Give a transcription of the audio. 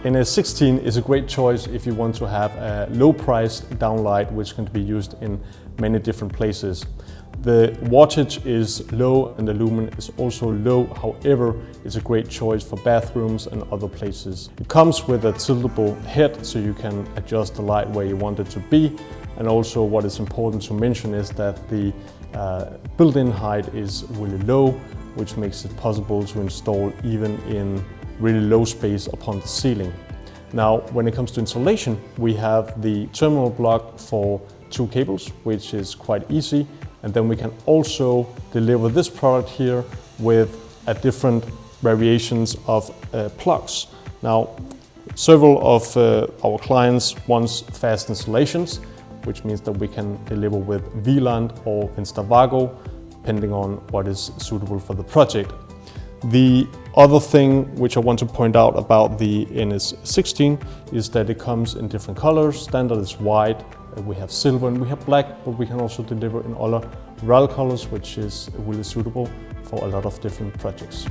NS16 is a great choice if you want to have a low-priced downlight which can be used in many different places. The wattage is low and the lumen is also low, however, it's a great choice for bathrooms and other places. It comes with a tiltable head so you can adjust the light where you want it to be, and also what is important to mention is that the built-in height is really low, which makes it possible to install even in really low space upon the ceiling. Now, when it comes to installation, we have the terminal block for 2 cables, which is quite easy. And then we can also deliver this product here with different variations of plugs. Now, several of our clients want fast installations, which means that we can deliver with VLAN or Instavago, depending on what is suitable for the project. The other thing which I want to point out about the NS16 is that it comes in different colors. Standard is white, we have silver and we have black, but we can also deliver in other RAL colors, which is really suitable for a lot of different projects.